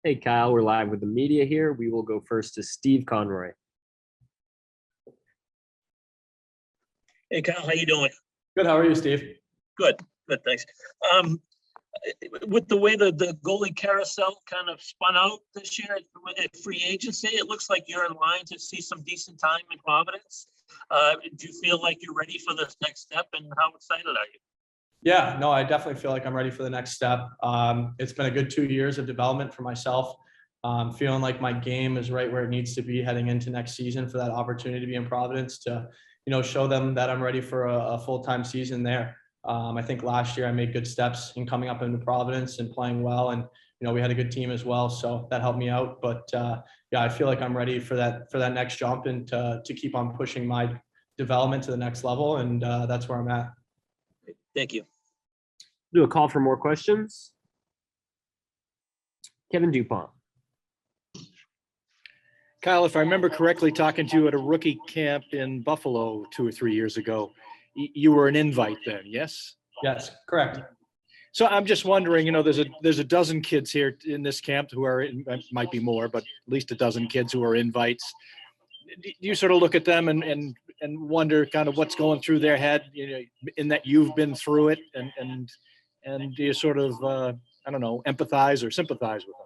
Hey, Kyle, we're live with the media here. We will go first to Steve Conroy. Hey, Kyle, how you doing? Good. How are you, Steve? Good, thanks. With the way the goalie carousel kind of spun out this year at free agency, it looks like you're in line to see some decent time in Providence. Do you feel like you're ready for this next step, and how excited are you? Yeah, no, I definitely feel like I'm ready for the next step. It's been a good 2 years of development for myself. Feeling like my game is right where it needs to be heading into next season for that opportunity to be in Providence to, show them that I'm ready for a full-time season there. I think last year I made good steps in coming up into Providence and playing well, and we had a good team as well, so that helped me out. But yeah, I feel like I'm ready for that next jump and to keep on pushing my development to the next level, and that's where I'm at. Thank you. Do a call for more questions. Kevin Dupont. Kyle, if I remember correctly, talking to you at a rookie camp in Buffalo 2 or 3 years ago, you were an invite then, yes? Yes, correct. So I'm just wondering, there's a dozen kids here in this camp who are, might be more, but at least a dozen kids who are invites. Do you sort of look at them and wonder kind of what's going through their head, in that you've been through it, and do you sort of, empathize or sympathize with them?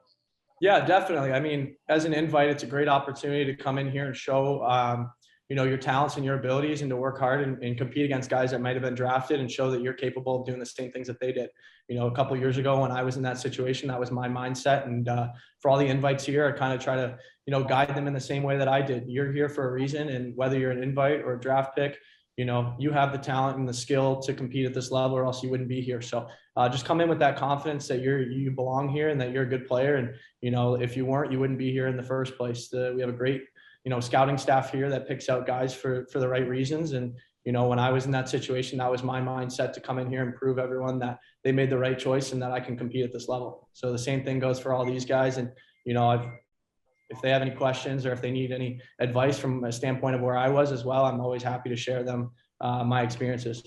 Yeah, definitely. I mean, as an invite, it's a great opportunity to come in here and show, your talents and your abilities, and to work hard and compete against guys that might have been drafted and show that you're capable of doing the same things that they did. A couple of years ago when I was in that situation, that was my mindset. And for all the invites here, I kind of try to, guide them in the same way that I did. You're here for a reason, and whether you're an invite or a draft pick, you have the talent and the skill to compete at this level, or else you wouldn't be here. So just come in with that confidence that you belong here and that you're a good player. And, if you weren't, you wouldn't be here in the first place. We have a great, scouting staff here that picks out guys for the right reasons. And, when I was in that situation, that was my mindset, to come in here and prove everyone that they made the right choice and that I can compete at this level. So the same thing goes for all these guys. And, if they have any questions or if they need any advice from a standpoint of where I was as well, I'm always happy to share them, my experiences.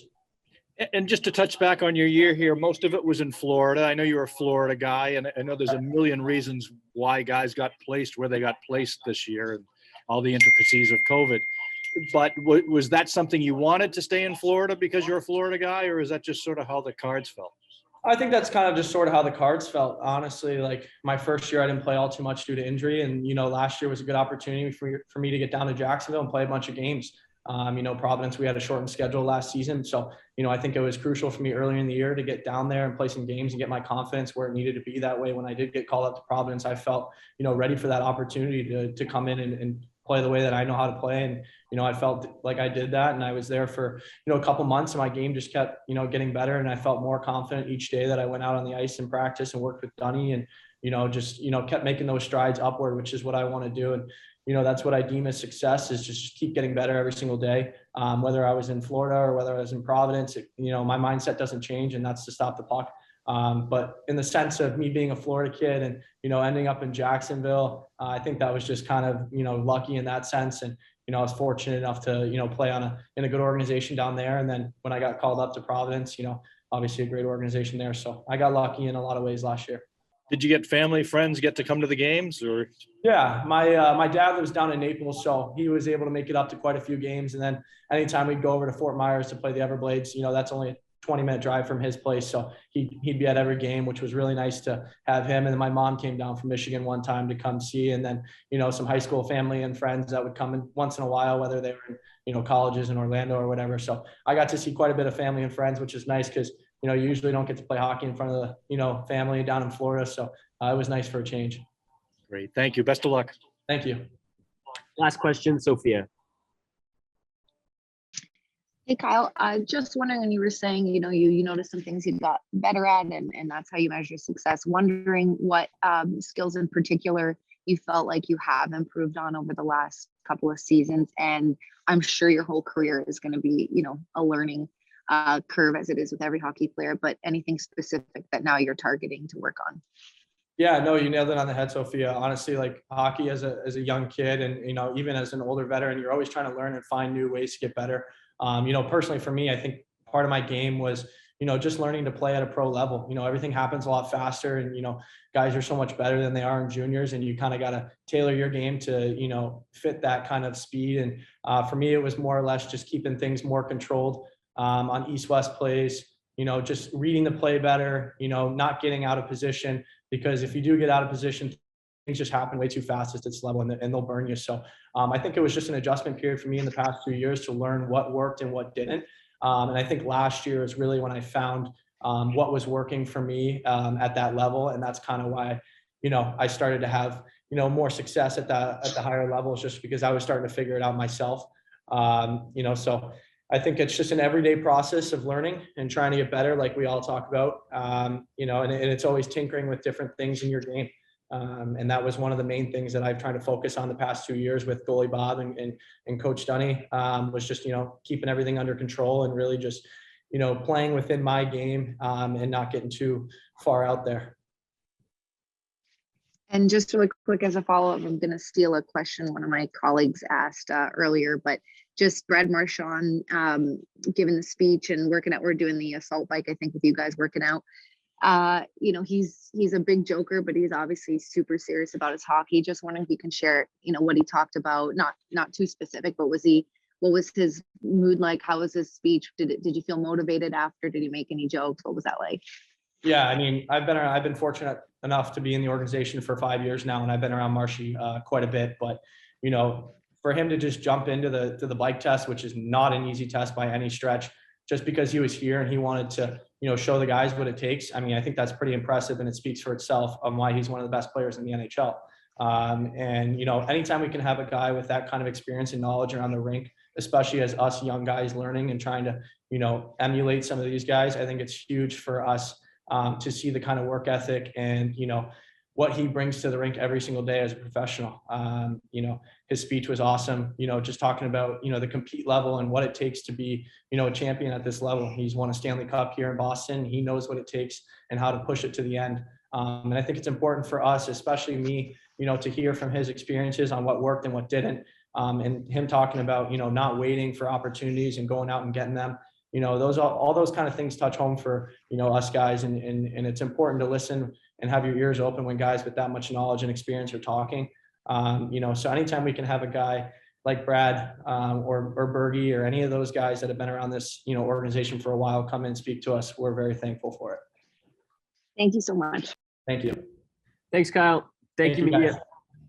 And just to touch back on your year here, most of it was in Florida. I know you're a Florida guy, and I know there's a million reasons why guys got placed where they got placed this year and all the intricacies of COVID. But was that something you wanted to stay in Florida because you're a Florida guy, or is that just sort of how the cards fell? I think that's kind of just sort of how the cards felt. Honestly, like my first year, I didn't play all too much due to injury. And, last year was a good opportunity for me to get down to Jacksonville and play a bunch of games. Providence, we had a shortened schedule last season. So, I think it was crucial for me earlier in the year to get down there and play some games and get my confidence where it needed to be. That way, when I did get called up to Providence, I felt, ready for that opportunity to come in and play the way that I know how to play. And, I felt like I did that, and I was there for, a couple months, and my game just kept, getting better. And I felt more confident each day that I went out on the ice and practice and worked with Dunny, and, just, kept making those strides upward, which is what I want to do. And, that's what I deem as success, is just keep getting better every single day. Whether I was in Florida or whether I was in Providence, my mindset doesn't change, and that's to stop the puck. But in the sense of me being a Florida kid and, ending up in Jacksonville, I think that was just kind of, lucky in that sense. And, I was fortunate enough to, play in a good organization down there. And then when I got called up to Providence, obviously a great organization there. So I got lucky in a lot of ways last year. Did you get family, friends get to come to the games, or? Yeah, my dad lives down in Naples, so he was able to make it up to quite a few games. And then anytime we'd go over to Fort Myers to play the Everblades, that's only a 20-minute drive from his place. So he'd be at every game, which was really nice to have him. And then my mom came down from Michigan one time to come see. And then, some high school family and friends that would come in once in a while, whether they were in, colleges in Orlando or whatever. So I got to see quite a bit of family and friends, which is nice because, you usually don't get to play hockey in front of the, family down in Florida. So it was nice for a change. Great. Thank you. Best of luck. Thank you. Last question, Sophia. Hey, Kyle, just wondering, when you were saying, you noticed some things you got better at, and that's how you measure success. Wondering what skills in particular you felt like you have improved on over the last couple of seasons. And I'm sure your whole career is going to be, a learning curve, as it is with every hockey player, but anything specific that now you're targeting to work on? Yeah, no, you nailed it on the head, Sophia. Honestly, like hockey as a young kid, and, even as an older veteran, you're always trying to learn and find new ways to get better. Personally for me, I think part of my game was, just learning to play at a pro level. Everything happens a lot faster, and, guys are so much better than they are in juniors, and you kind of got to tailor your game to, fit that kind of speed. And for me, it was more or less just keeping things more controlled on east-west plays, just reading the play better, not getting out of position, because if you do get out of position, things just happen way too fast at this level, and they'll burn you. So I think it was just an adjustment period for me in the past 2 years to learn what worked and what didn't. And I think last year is really when I found what was working for me at that level. And that's kind of why, I started to have, more success at the higher levels, just because I was starting to figure it out myself. So I think it's just an everyday process of learning and trying to get better, like we all talk about, and it's always tinkering with different things in your game. And that was one of the main things that I've tried to focus on the past 2 years with goalie Bob and Coach Dunny, was just, keeping everything under control and really just, playing within my game and not getting too far out there. And just really quick as a follow-up, I'm going to steal a question one of my colleagues asked earlier, but just Brad Marchand giving the speech and working out, we're doing the assault bike, I think, with you guys working out. He's a big joker, but he's obviously super serious about his hockey. Just wondering if you can share, what he talked about, not too specific, but what was his mood like? How was his speech? Did you feel motivated after? Did he make any jokes? What was that like? Yeah, I mean, I've been fortunate enough to be in the organization for 5 years now, and I've been around Marshy quite a bit. But for him to just jump into the bike test, which is not an easy test by any stretch, just because he was here and he wanted to show the guys what it takes. I mean, I think that's pretty impressive, and it speaks for itself on why he's one of the best players in the NHL. And anytime we can have a guy with that kind of experience and knowledge around the rink, especially as us young guys learning and trying to emulate some of these guys, I think it's huge for us to see the kind of work ethic and what he brings to the rink every single day as a professional. His speech was awesome, just talking about the compete level and what it takes to be a champion at this level. He's won a Stanley Cup here in Boston. He knows what it takes and how to push it to the end. And I think it's important for us, especially me, to hear from his experiences on what worked and what didn't. And him talking about not waiting for opportunities and going out and getting them. All those kind of things touch home for us guys, and it's important to listen and have your ears open when guys with that much knowledge and experience are talking. So anytime we can have a guy like Brad or Bergie or any of those guys that have been around this organization for a while come in and speak to us, we're very thankful for it. Thank you so much. Thank you. Thanks, Kyle. Thank you, guys. media.